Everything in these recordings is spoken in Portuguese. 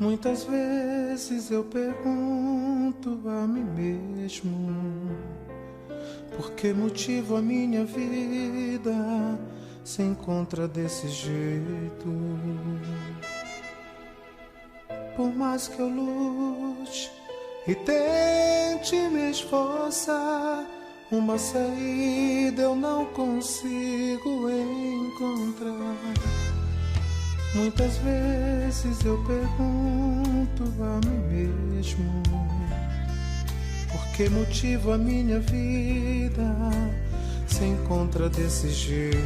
Muitas vezes eu pergunto a mim mesmo: por que motivo a minha vida se encontra desse jeito? Por mais que eu lute e tente me esforçar, uma saída eu não consigo encontrar. Muitas vezes eu pergunto a mim mesmo: por que motivo a minha vida se encontra desse jeito?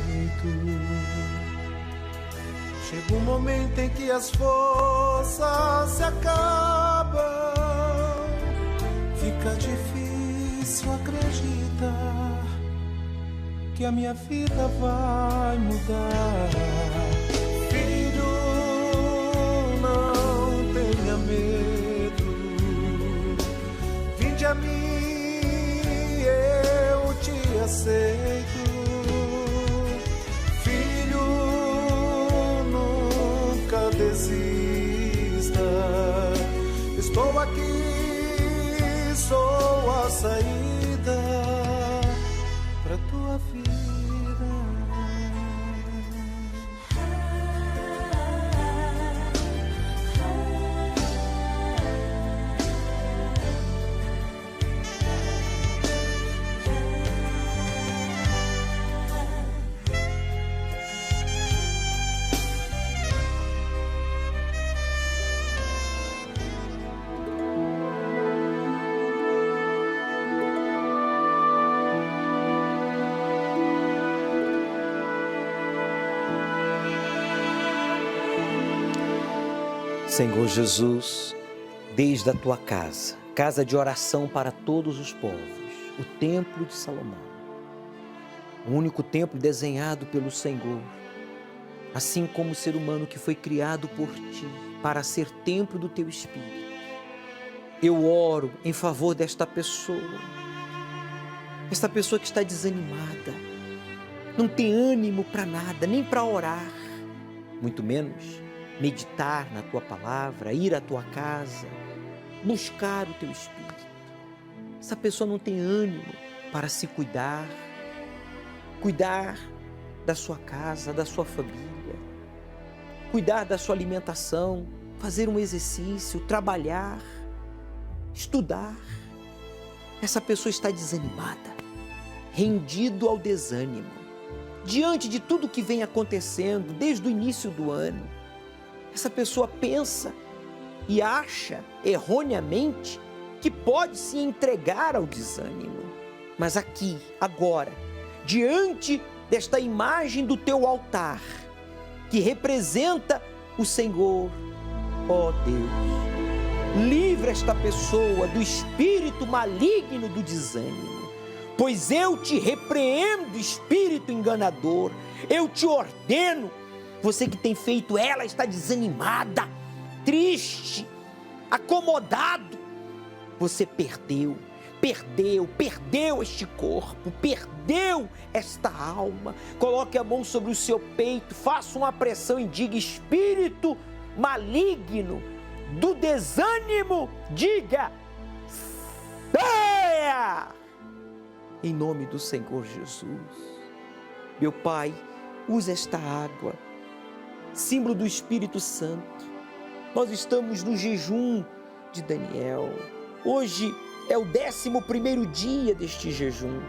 Chega um momento em que as forças se acabam, fica difícil acreditar que a minha vida vai mudar. Filho, não tenha medo, vinde a mim, eu te aceito. Filho, nunca desista, estou aqui, sou a saída pra tua vida. Senhor Jesus, desde a tua casa, casa de oração para todos os povos, o Templo de Salomão, o único templo desenhado pelo Senhor, assim como o ser humano que foi criado por ti para ser templo do teu Espírito. Eu oro em favor desta pessoa que está desanimada, não tem ânimo para nada, nem para orar, muito menos meditar na tua palavra, ir à tua casa, buscar o teu Espírito. Essa pessoa não tem ânimo para se cuidar da sua casa, da sua família, cuidar da sua alimentação, fazer um exercício, trabalhar, estudar. Essa pessoa está desanimada, rendido ao desânimo, diante de tudo que vem acontecendo desde o início do ano. Essa pessoa pensa e acha erroneamente que pode se entregar ao desânimo. Mas aqui, agora, diante desta imagem do teu altar, que representa o Senhor, ó Deus, livra esta pessoa do espírito maligno do desânimo, pois eu te repreendo, espírito enganador, eu te ordeno. Você que tem feito ela está desanimada, triste, acomodado. Você perdeu este corpo, perdeu esta alma. Coloque a mão sobre o seu peito, faça uma pressão e diga: espírito maligno do desânimo, diga: saia! Em nome do Senhor Jesus. Meu Pai, usa esta água, símbolo do Espírito Santo. Nós estamos no jejum de Daniel. Hoje é o 11º dia deste jejum.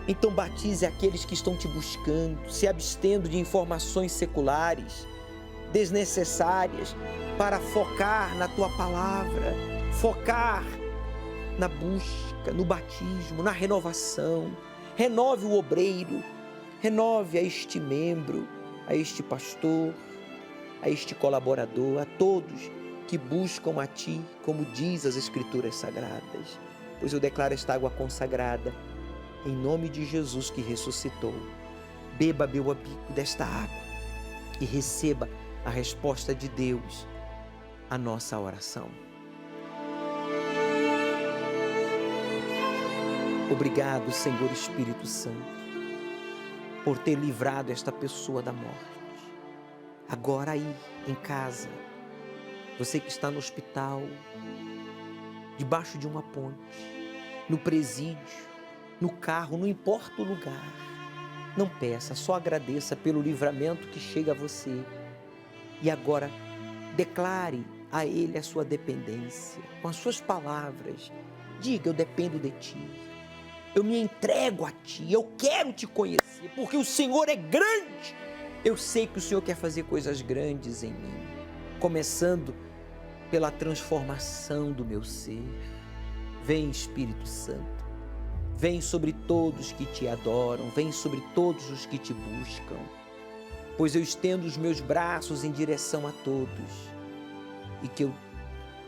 Então batize aqueles que estão te buscando, se abstendo de informações seculares, desnecessárias, para focar na tua palavra, focar na busca, no batismo, na renovação. Renove o obreiro, renove a este membro, a este pastor, a este colaborador, a todos que buscam a Ti, como diz as Escrituras Sagradas. Pois eu declaro esta água consagrada, em nome de Jesus que ressuscitou. Beba meu amigo desta água e receba a resposta de Deus à nossa oração. Obrigado, Senhor Espírito Santo, por ter livrado esta pessoa da morte. Agora aí, em casa, Você que está no hospital, debaixo de uma ponte, no presídio, no carro, não importa o lugar. Não peça, só agradeça pelo livramento que chega a você. E agora, declare a Ele a sua dependência, com as suas palavras. Diga, eu dependo de Ti. Eu me entrego a Ti, eu quero Te conhecer, porque o Senhor é grande. Eu sei que o Senhor quer fazer coisas grandes em mim, começando pela transformação do meu ser. Vem, Espírito Santo, vem sobre todos que Te adoram, vem sobre todos os que Te buscam, pois eu estendo os meus braços em direção a todos e que eu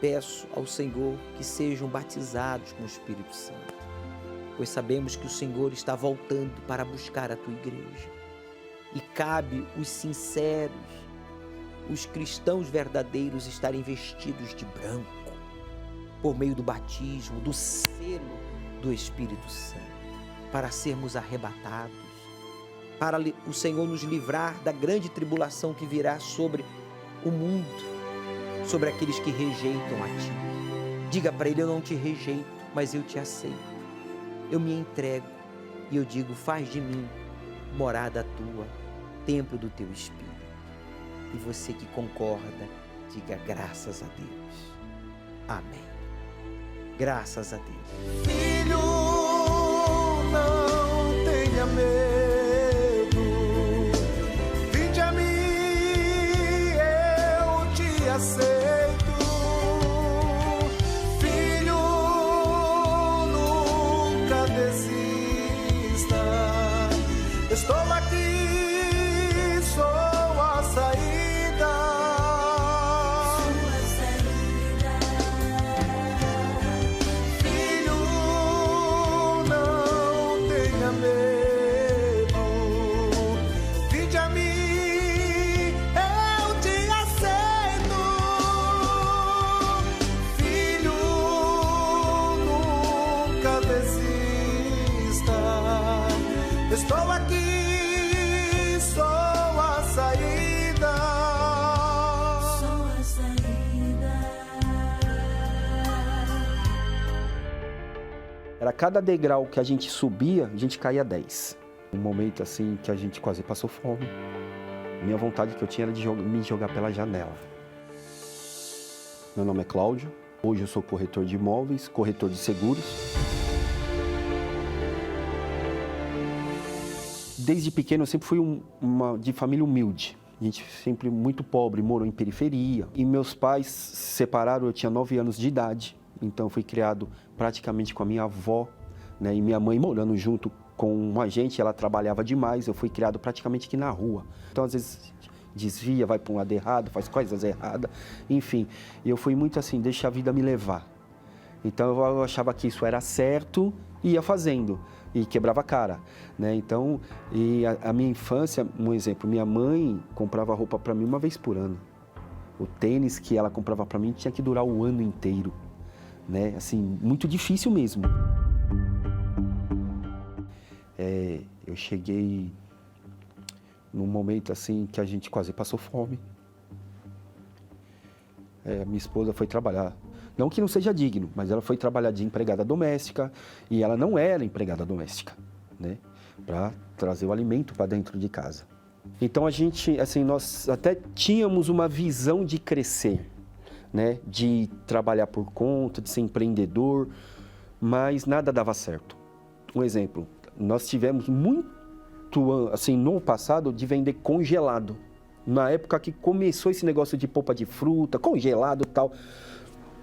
peço ao Senhor que sejam batizados com o Espírito Santo, pois sabemos que o Senhor está voltando para buscar a Tua igreja e cabe os sinceros, os cristãos verdadeiros estarem vestidos de branco por meio do batismo, do selo do Espírito Santo, para sermos arrebatados, para o Senhor nos livrar da grande tribulação que virá sobre o mundo, sobre aqueles que rejeitam a Ti. Diga para Ele, eu não Te rejeito, mas eu Te aceito. Eu me entrego e eu digo, faz de mim morada Tua, templo do Teu Espírito. E você que concorda, diga graças a Deus. Amém. Graças a Deus. Filho, não tenha medo. Vinde a mim, eu te aceito. Filho, nunca desista. Estou aqui, sou a saída. Estou aqui, sou a saída. Sou a saída. Era cada degrau que a gente subia, a gente caía 10. Um momento assim que a gente quase passou fome. Minha vontade que eu tinha era de me jogar pela janela. Meu nome é Cláudio. Hoje eu sou corretor de imóveis, corretor de seguros. Desde pequeno eu sempre fui de família humilde. A gente sempre muito pobre, morou em periferia. E meus pais se separaram, eu tinha 9 anos de idade. Então eu fui criado praticamente com a minha avó, né? E minha mãe morando junto com a gente, ela trabalhava demais. Eu fui criado praticamente aqui na rua. Então às vezes desvia, vai para um lado errado, faz coisas erradas. Enfim, eu fui muito assim, deixa a vida me levar. Então eu achava que isso era certo e ia fazendo. E quebrava a cara, né? Então, a minha infância, um exemplo, minha mãe comprava roupa para mim uma vez por ano. O tênis que ela comprava para mim tinha que durar o ano inteiro, né? Assim, muito difícil mesmo. Eu cheguei num momento assim que a gente quase passou fome. Minha esposa foi trabalhar. Não que não seja digno, mas ela foi trabalhar de empregada doméstica e ela não era empregada doméstica, né? Para trazer o alimento para dentro de casa. Então a gente, assim, nós até tínhamos uma visão de crescer, né? De trabalhar por conta, de ser empreendedor, mas nada dava certo. Um exemplo, nós tivemos muito, assim, no passado, de vender congelado. Na época que começou esse negócio de polpa de fruta, congelado e tal,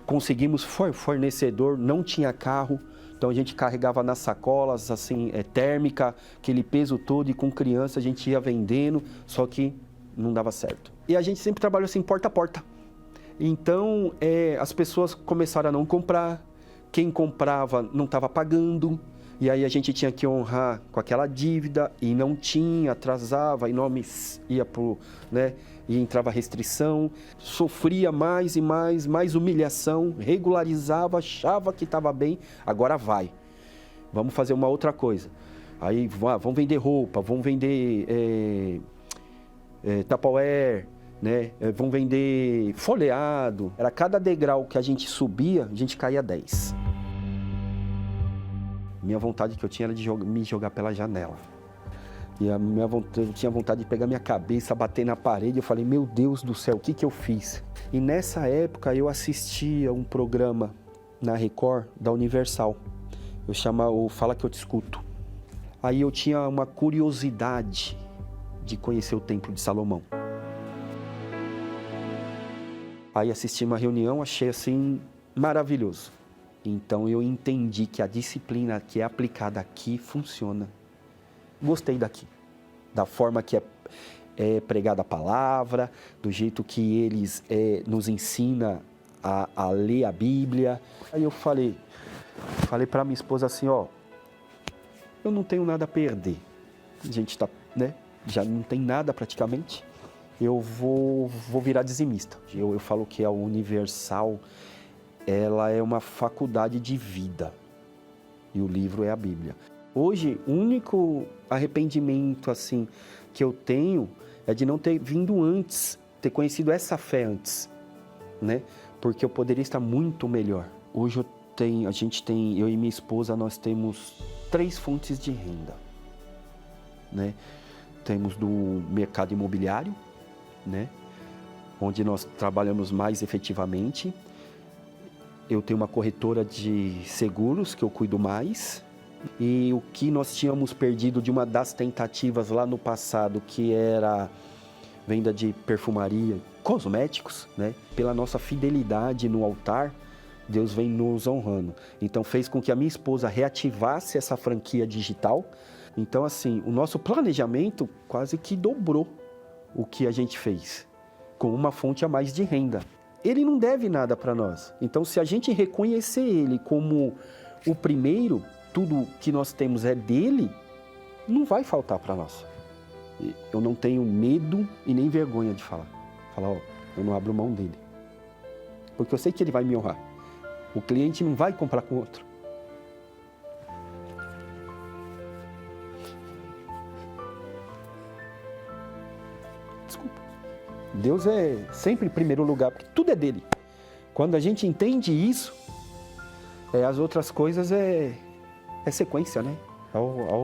conseguimos fornecedor, não tinha carro, então a gente carregava nas sacolas, assim, térmica, aquele peso todo, e com criança a gente ia vendendo, só que não dava certo. E a gente sempre trabalhou assim, porta a porta. Então, as pessoas começaram a não comprar, quem comprava não estava pagando, e aí a gente tinha que honrar com aquela dívida, e não tinha, atrasava, e nomes ia pro, né? E entrava restrição, sofria mais e mais humilhação, regularizava, achava que estava bem, agora vai. Vamos fazer uma outra coisa. Aí vamos vender roupa, vamos vender Tupperware, né? Vão vender folheado. Era cada degrau que a gente subia, a gente caía 10. Minha vontade que eu tinha era de me jogar pela janela. E eu tinha vontade de pegar minha cabeça, bater na parede. Eu falei, meu Deus do céu, o que eu fiz? E nessa época eu assistia um programa na Record da Universal. O Fala Que Eu Te Escuto. Aí eu tinha uma curiosidade de conhecer o Templo de Salomão. Aí assisti uma reunião, achei assim maravilhoso. Então eu entendi que a disciplina que é aplicada aqui funciona. Gostei daqui, da forma que é pregada a palavra, do jeito que eles nos ensina a ler a Bíblia. Aí eu falei para minha esposa assim, ó, eu não tenho nada a perder. A gente tá, né, já não tem nada praticamente. Eu vou virar dizimista. Eu falo que a Universal, ela é uma faculdade de vida. E o livro é a Bíblia. Hoje, o único arrependimento assim que eu tenho é de não ter vindo antes, ter conhecido essa fé antes, né? Porque eu poderia estar muito melhor. Hoje eu e minha esposa, nós temos 3 fontes de renda, né? Temos do mercado imobiliário, né? Onde nós trabalhamos mais efetivamente. Eu tenho uma corretora de seguros que eu cuido mais. E o que nós tínhamos perdido de uma das tentativas lá no passado, que era venda de perfumaria, cosméticos, né? Pela nossa fidelidade no altar, Deus vem nos honrando. Então fez com que a minha esposa reativasse essa franquia digital. Então assim, o nosso planejamento quase que dobrou o que a gente fez, com uma fonte a mais de renda. Ele não deve nada para nós. Então se a gente reconhecer ele como o primeiro, tudo que nós temos é dele, não vai faltar para nós. Eu não tenho medo e nem vergonha de falar. Ó, eu não abro mão dele. Porque eu sei que ele vai me honrar. O cliente não vai comprar com outro. Desculpa. Deus é sempre em primeiro lugar, porque tudo é dele. Quando a gente entende isso, as outras coisas é sequência, né?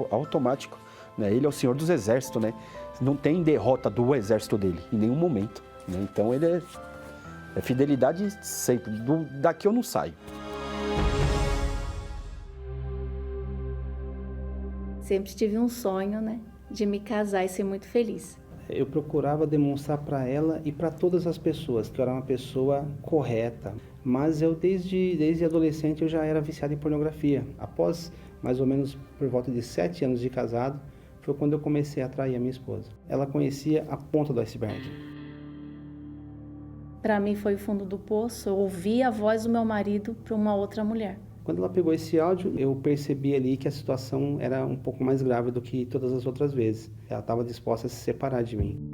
Automático. Né? Ele é o Senhor dos Exércitos, né? Não tem derrota do exército dele, em nenhum momento. Né? Então ele é fidelidade sempre. Daqui eu não saio. Sempre tive um sonho, né? De me casar e ser muito feliz. Eu procurava demonstrar para ela e para todas as pessoas que eu era uma pessoa correta. Mas eu, desde adolescente, eu já era viciado em pornografia. Após mais ou menos por volta de 7 anos de casado, foi quando eu comecei a atrair a minha esposa. Ela conhecia a ponta do iceberg. Para mim foi o fundo do poço. Eu ouvi a voz do meu marido para uma outra mulher. Quando ela pegou esse áudio, eu percebi ali que a situação era um pouco mais grave do que todas as outras vezes. Ela estava disposta a se separar de mim.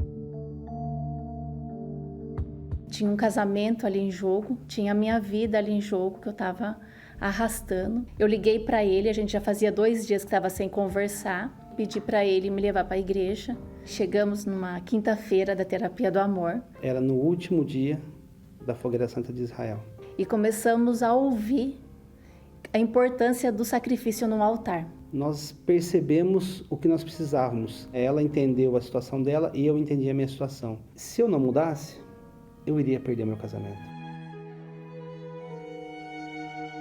Tinha um casamento ali em jogo, tinha a minha vida ali em jogo que eu estava arrastando. Eu liguei para ele, a gente já fazia 2 dias que estava sem conversar. Pedi para ele me levar para a igreja. Chegamos numa quinta-feira da Terapia do Amor. Era no último dia da Fogueira Santa de Israel. E começamos a ouvir a importância do sacrifício no altar. Nós percebemos o que nós precisávamos. Ela entendeu a situação dela e eu entendi a minha situação. Se eu não mudasse, eu iria perder meu casamento.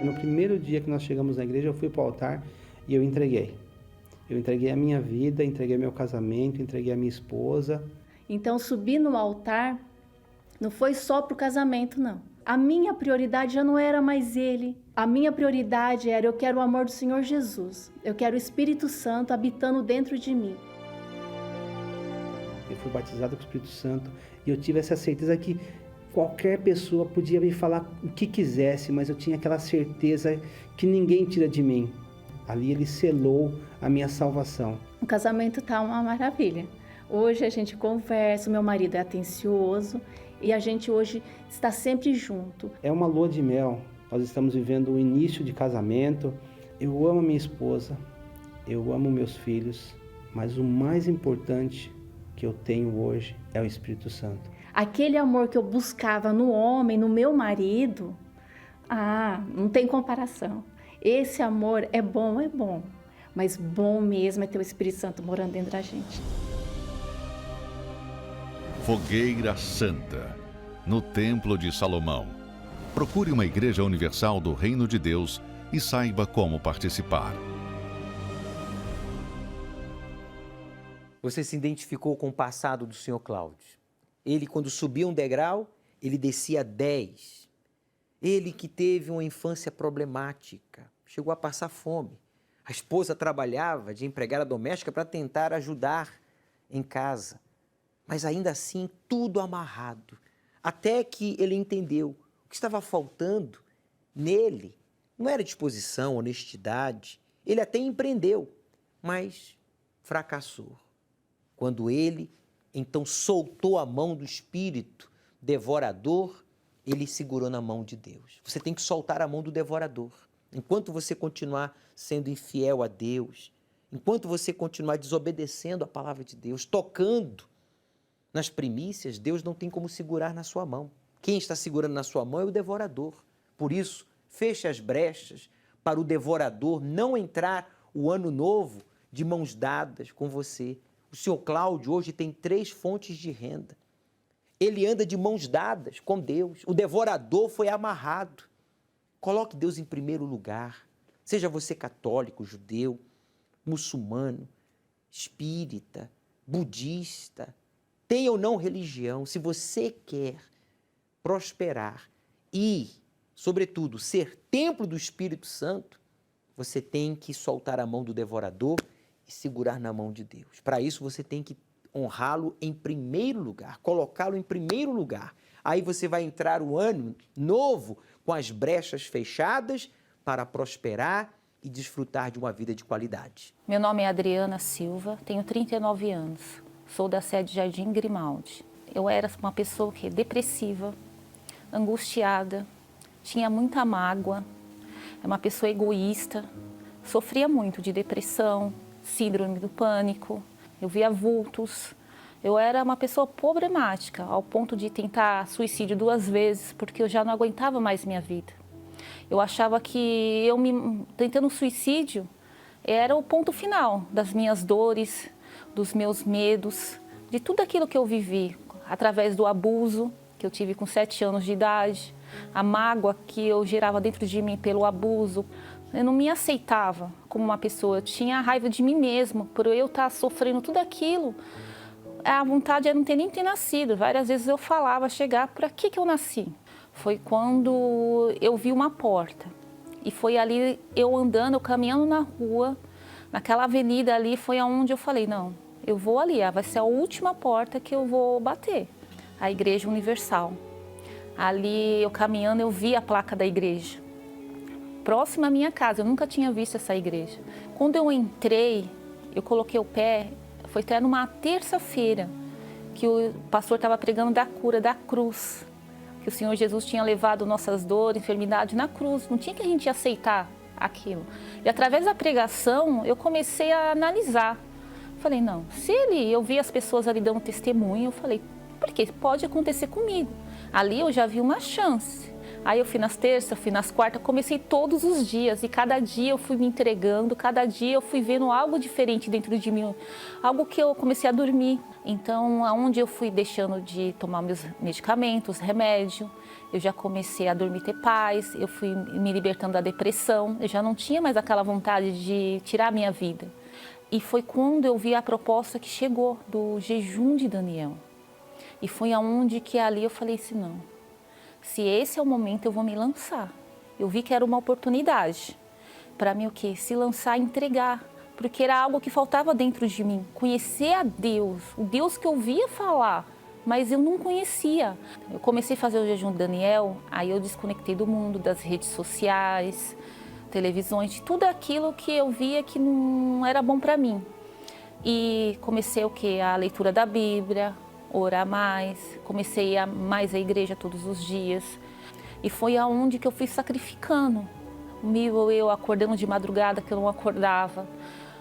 No primeiro dia que nós chegamos na igreja, eu fui para o altar e eu entreguei. Eu entreguei a minha vida, entreguei meu casamento, entreguei a minha esposa. Então, subir no altar não foi só para o casamento, não. A minha prioridade já não era mais ele. A minha prioridade era, eu quero o amor do Senhor Jesus. Eu quero o Espírito Santo habitando dentro de mim. Eu fui batizado com o Espírito Santo e eu tive essa certeza que qualquer pessoa podia me falar o que quisesse, mas eu tinha aquela certeza que ninguém tira de mim. Ali ele selou a minha salvação. O casamento tá uma maravilha. Hoje a gente conversa, o meu marido é atencioso e a gente hoje está sempre junto. É uma lua de mel. Nós estamos vivendo o início de casamento. Eu amo a minha esposa, eu amo meus filhos, mas o mais importante que eu tenho hoje é o Espírito Santo. Aquele amor que eu buscava no homem, no meu marido, não tem comparação. Esse amor é bom, mas bom mesmo é ter o Espírito Santo morando dentro da gente. Fogueira Santa, no Templo de Salomão. Procure uma Igreja Universal do Reino de Deus e saiba como participar. Você se identificou com o passado do Sr. Cláudio. Ele, quando subia um degrau, ele descia 10. Ele que teve uma infância problemática, chegou a passar fome. A esposa trabalhava de empregada doméstica para tentar ajudar em casa. Mas ainda assim, tudo amarrado. Até que ele entendeu o que estava faltando nele. Não era disposição, honestidade. Ele até empreendeu, mas fracassou. Quando ele, então, soltou a mão do espírito devorador, ele segurou na mão de Deus. Você tem que soltar a mão do devorador. Enquanto você continuar sendo infiel a Deus, enquanto você continuar desobedecendo a palavra de Deus, tocando nas primícias, Deus não tem como segurar na sua mão. Quem está segurando na sua mão é o devorador. Por isso, feche as brechas para o devorador não entrar o ano novo de mãos dadas com você. O senhor Cláudio hoje tem 3 fontes de renda. Ele anda de mãos dadas com Deus. O devorador foi amarrado. Coloque Deus em primeiro lugar. Seja você católico, judeu, muçulmano, espírita, budista, tenha ou não religião, se você quer prosperar e, sobretudo, ser templo do Espírito Santo, você tem que soltar a mão do devorador e segurar na mão de Deus. Para isso, você tem que honrá-lo em primeiro lugar, colocá-lo em primeiro lugar. Aí você vai entrar o ano novo com as brechas fechadas para prosperar e desfrutar de uma vida de qualidade. Meu nome é Adriana Silva, tenho 39 anos, sou da sede Jardim Grimaldi. Eu era uma pessoa depressiva, angustiada, tinha muita mágoa, é uma pessoa egoísta, sofria muito de depressão, síndrome do pânico, eu via vultos. Eu era uma pessoa problemática, ao ponto de tentar suicídio 2 vezes, porque eu já não aguentava mais minha vida. Eu achava que tentando suicídio era o ponto final das minhas dores, dos meus medos, de tudo aquilo que eu vivi, através do abuso que eu tive com 7 anos de idade, a mágoa que eu gerava dentro de mim pelo abuso. Eu não me aceitava como uma pessoa, eu tinha raiva de mim mesma, por eu estar sofrendo tudo aquilo. A vontade era não ter nem ter nascido. Várias vezes eu falava, chegar, por aqui que eu nasci? Foi quando eu vi uma porta. E foi ali, eu andando, eu caminhando na rua, naquela avenida ali, foi aonde eu falei, não, eu vou ali, vai ser a última porta que eu vou bater. A Igreja Universal. Ali, eu caminhando, eu vi a placa da igreja. Próxima à minha casa, eu nunca tinha visto essa igreja. Quando eu entrei, eu coloquei o pé, foi até numa terça-feira que o pastor estava pregando da cura, da cruz. Que o Senhor Jesus tinha levado nossas dores, enfermidade na cruz. Não tinha que a gente aceitar aquilo. E através da pregação, eu comecei a analisar. Falei, não, eu vi as pessoas ali dando testemunho, eu falei, porque pode acontecer comigo. Ali eu já vi uma chance. Aí eu fui nas terças, fui nas quartas, comecei todos os dias e cada dia eu fui me entregando, cada dia eu fui vendo algo diferente dentro de mim, algo que eu comecei a dormir. Então, aonde eu fui deixando de tomar meus medicamentos, remédio, eu já comecei a dormir, ter paz, eu fui me libertando da depressão, eu já não tinha mais aquela vontade de tirar a minha vida. E foi quando eu vi a proposta que chegou do jejum de Daniel. E foi aonde que ali eu falei assim, não. Se esse é o momento, eu vou me lançar. Eu vi que era uma oportunidade para mim se lançar e entregar, porque era algo que faltava dentro de mim, conhecer a Deus, o Deus que eu ouvia falar, mas eu não conhecia. Eu comecei a fazer o jejum de Daniel, aí eu desconectei do mundo, das redes sociais, televisões, de tudo aquilo que eu via que não era bom para mim. E comecei a leitura da Bíblia, orar mais, comecei a ir mais à igreja todos os dias. E foi aonde que eu fui sacrificando. Eu acordando de madrugada, que eu não acordava.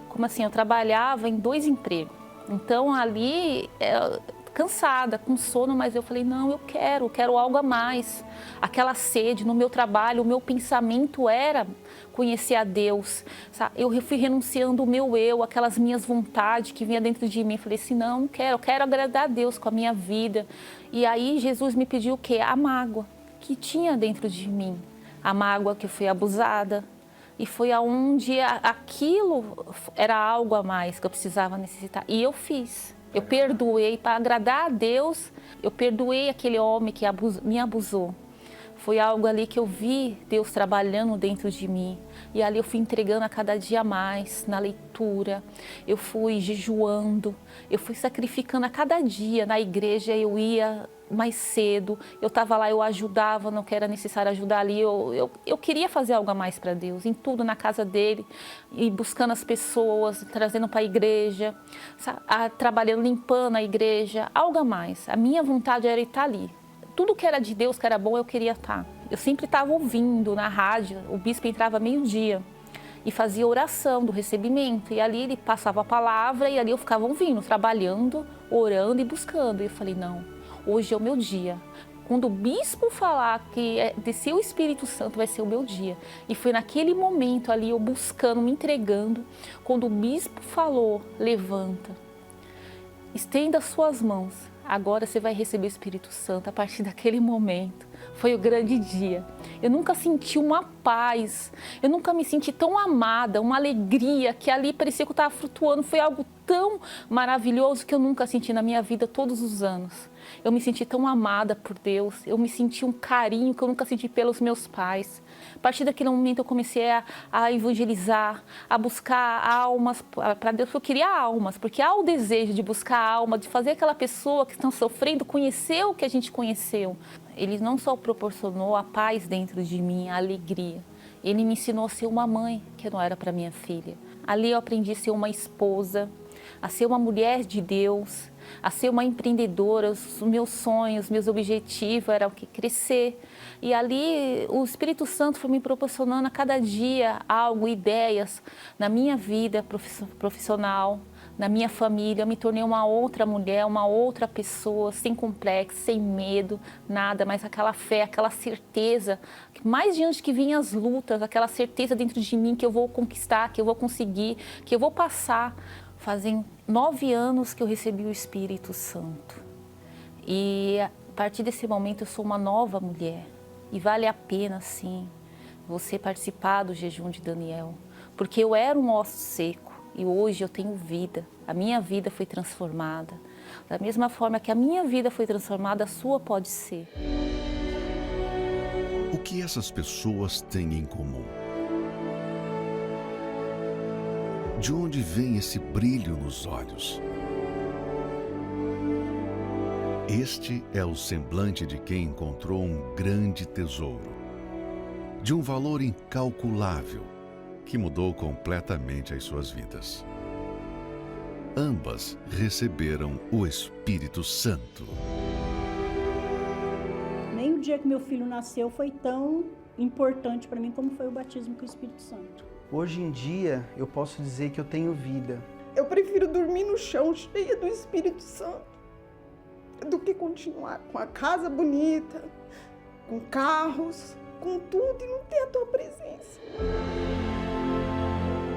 Como assim, eu trabalhava em 2 empregos. Então ali, cansada, com sono, mas eu falei, não, eu quero algo a mais. Aquela sede no meu trabalho, o meu pensamento era conhecer a Deus. Sabe? Eu fui renunciando o meu eu, aquelas minhas vontades que vinha dentro de mim. Falei assim, não, eu quero agradar a Deus com a minha vida. E aí Jesus me pediu o quê? A mágoa que tinha dentro de mim. A mágoa que eu fui abusada. E foi aonde aquilo era algo a mais que eu precisava necessitar. E eu fiz. Eu perdoei para agradar a Deus. Eu perdoei aquele homem que me abusou. Foi algo ali que eu vi Deus trabalhando dentro de mim. E ali eu fui entregando a cada dia mais, na leitura. Eu fui jejuando. Eu fui sacrificando a cada dia. Na igreja eu ia mais cedo. Eu estava lá, eu ajudava, não que era necessário ajudar ali. Eu queria fazer algo a mais para Deus, em tudo, na casa dele. E buscando as pessoas, trazendo para a igreja. Trabalhando, limpando a igreja. Algo a mais. A minha vontade era estar ali. Tudo que era de Deus, que era bom, eu queria estar. Eu sempre estava ouvindo na rádio, o bispo entrava meio-dia e fazia oração do recebimento. E ali ele passava a palavra e ali eu ficava ouvindo, trabalhando, orando e buscando. E eu falei, não, hoje é o meu dia. Quando o bispo falar que descer o Espírito Santo vai ser o meu dia. E foi naquele momento ali, eu buscando, me entregando, quando o bispo falou, levanta, estenda as suas mãos. Agora você vai receber o Espírito Santo. A partir daquele momento, foi o grande dia. Eu nunca senti uma paz, eu nunca me senti tão amada, uma alegria, que ali parecia que eu estava flutuando. Foi algo tão maravilhoso que eu nunca senti na minha vida todos os anos. Eu me senti tão amada por Deus, eu me senti um carinho que eu nunca senti pelos meus pais. A partir daquele momento eu comecei a evangelizar, a buscar almas para Deus, porque eu queria almas, porque há o desejo de buscar alma, de fazer aquela pessoa que está sofrendo conhecer o que a gente conheceu. Ele não só proporcionou a paz dentro de mim, a alegria, ele me ensinou a ser uma mãe que não era para minha filha. Ali eu aprendi a ser uma esposa, a ser uma mulher de Deus, a ser uma empreendedora. Os meus sonhos, meus objetivos eram crescer. E ali o Espírito Santo foi me proporcionando a cada dia algo, ideias na minha vida profissional, na minha família. Eu me tornei uma outra mulher, uma outra pessoa, sem complexo, sem medo, nada, mas aquela fé, aquela certeza, que mais diante que vinham as lutas, aquela certeza dentro de mim que eu vou conquistar, que eu vou conseguir, que eu vou passar. Fazem 9 anos que eu recebi o Espírito Santo. E a partir desse momento eu sou uma nova mulher. E vale a pena, sim, você participar do jejum de Daniel. Porque eu era um osso seco e hoje eu tenho vida. A minha vida foi transformada. Da mesma forma que a minha vida foi transformada, a sua pode ser. O que essas pessoas têm em comum? De onde vem esse brilho nos olhos? Este é o semblante de quem encontrou um grande tesouro, de um valor incalculável, que mudou completamente as suas vidas. Ambas receberam o Espírito Santo. Nem o dia que meu filho nasceu foi tão importante para mim como foi o batismo com o Espírito Santo. Hoje em dia, eu posso dizer que eu tenho vida. Eu prefiro dormir no chão cheia do Espírito Santo do que continuar com a casa bonita, com carros, com tudo e não ter a tua presença.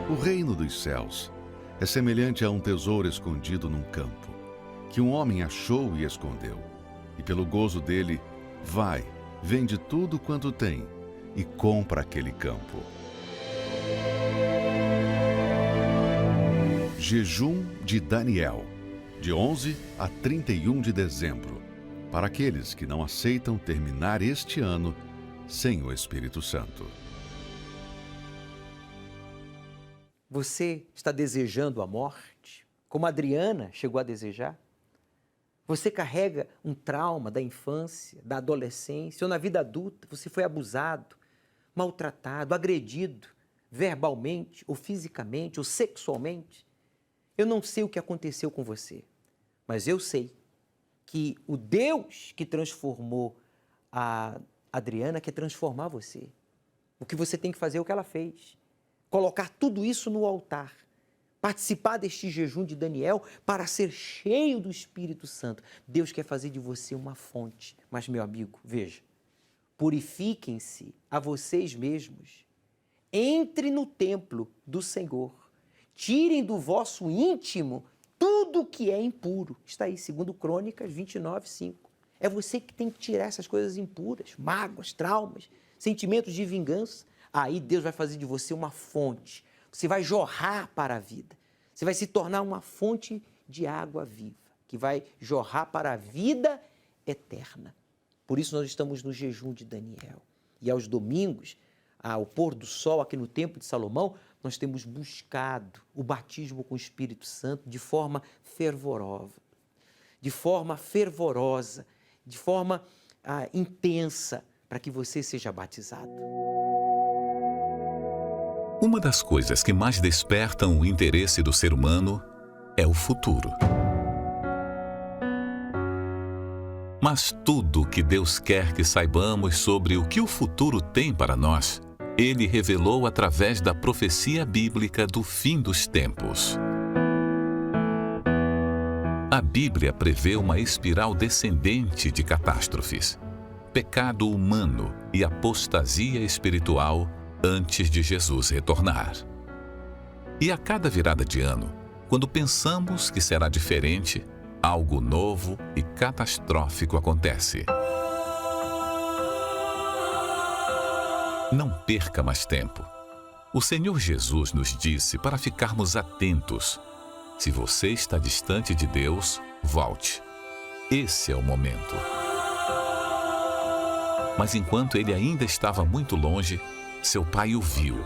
O reino dos céus é semelhante a um tesouro escondido num campo, que um homem achou e escondeu. E pelo gozo dele, vai, vende tudo quanto tem e compra aquele campo. Jejum de Daniel, de 11 a 31 de dezembro, para aqueles que não aceitam terminar este ano sem o Espírito Santo. Você está desejando a morte, como a Adriana chegou a desejar? Você carrega um trauma da infância, da adolescência, ou na vida adulta você foi abusado, maltratado, agredido, verbalmente, ou fisicamente, ou sexualmente? Eu não sei o que aconteceu com você, mas eu sei que o Deus que transformou a Adriana quer transformar você. O que você tem que fazer é o que ela fez. Colocar tudo isso no altar, participar deste jejum de Daniel para ser cheio do Espírito Santo. Deus quer fazer de você uma fonte. Mas, meu amigo, veja, purifiquem-se a vocês mesmos. Entre no templo do Senhor. Tirem do vosso íntimo tudo que é impuro. Está aí, 2 Crônicas 29:5. É você que tem que tirar essas coisas impuras, mágoas, traumas, sentimentos de vingança. Aí Deus vai fazer de você uma fonte. Você vai jorrar para a vida. Você vai se tornar uma fonte de água viva, que vai jorrar para a vida eterna. Por isso nós estamos no jejum de Daniel. E aos domingos, ao pôr do sol aqui no Templo de Salomão, nós temos buscado o batismo com o Espírito Santo de forma fervorosa, de forma intensa, para que você seja batizado. Uma das coisas que mais despertam o interesse do ser humano é o futuro. Mas tudo que Deus quer que saibamos sobre o que o futuro tem para nós, Ele revelou através da profecia bíblica do fim dos tempos. A Bíblia prevê uma espiral descendente de catástrofes, pecado humano e apostasia espiritual antes de Jesus retornar. E a cada virada de ano, quando pensamos que será diferente, algo novo e catastrófico acontece. Não perca mais tempo. O Senhor Jesus nos disse para ficarmos atentos. Se você está distante de Deus, volte. Esse é o momento. Mas enquanto ele ainda estava muito longe, seu pai o viu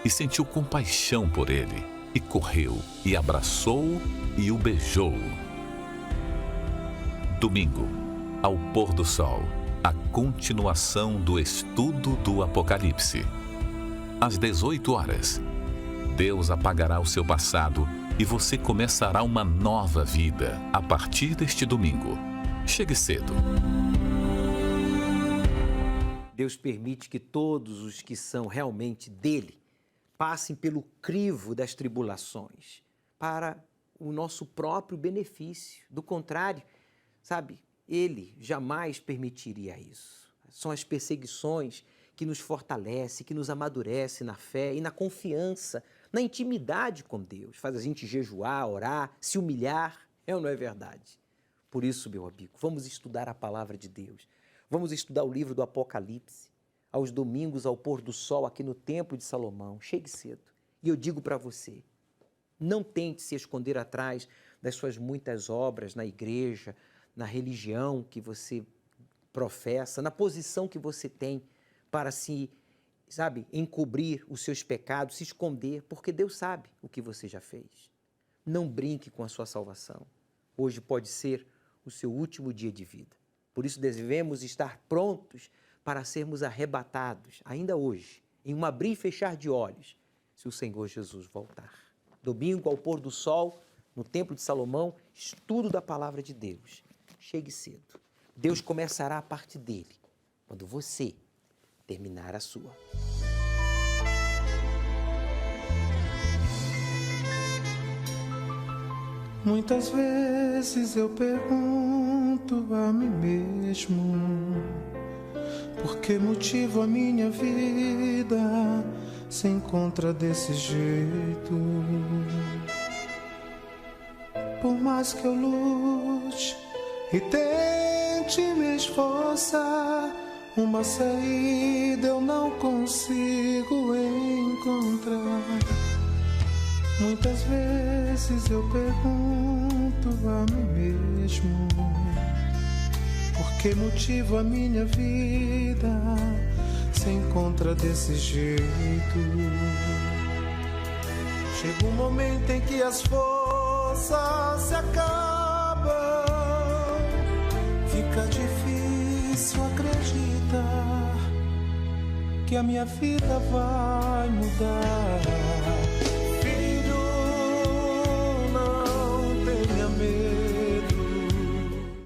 e sentiu compaixão por ele, e correu, e abraçou-o e o beijou. Domingo, ao pôr do sol, a continuação do estudo do Apocalipse. Às 18 horas, Deus apagará o seu passado e você começará uma nova vida a partir deste domingo. Chegue cedo. Deus permite que todos os que são realmente dele passem pelo crivo das tribulações para o nosso próprio benefício. Do contrário, sabe, ele jamais permitiria isso. São as perseguições que nos fortalecem, que nos amadurecem na fé e na confiança, na intimidade com Deus. Faz a gente jejuar, orar, se humilhar. É ou não é verdade? Por isso, meu amigo, vamos estudar a palavra de Deus. Vamos estudar o livro do Apocalipse, aos domingos, ao pôr do sol, aqui no Templo de Salomão. Chegue cedo. E eu digo para você, não tente se esconder atrás das suas muitas obras na igreja, na religião que você professa, na posição que você tem para se, encobrir os seus pecados, se esconder, porque Deus sabe o que você já fez. Não brinque com a sua salvação. Hoje pode ser o seu último dia de vida. Por isso devemos estar prontos para sermos arrebatados, ainda hoje, em um abrir e fechar de olhos, se o Senhor Jesus voltar. Domingo, ao pôr do sol, no Templo de Salomão, estudo da palavra de Deus. Chegue cedo. Deus começará a parte dele, quando você terminar a sua. Muitas vezes eu pergunto a mim mesmo por que motivo a minha vida se encontra desse jeito. Por mais que eu lute e tente me esforçar, uma saída eu não consigo encontrar. Muitas vezes eu pergunto a mim mesmo por que motivo a minha vida se encontra desse jeito. Chega um momento em que as forças se acabam, fica difícil acreditar que a minha vida vai mudar. Filho, não tenha medo,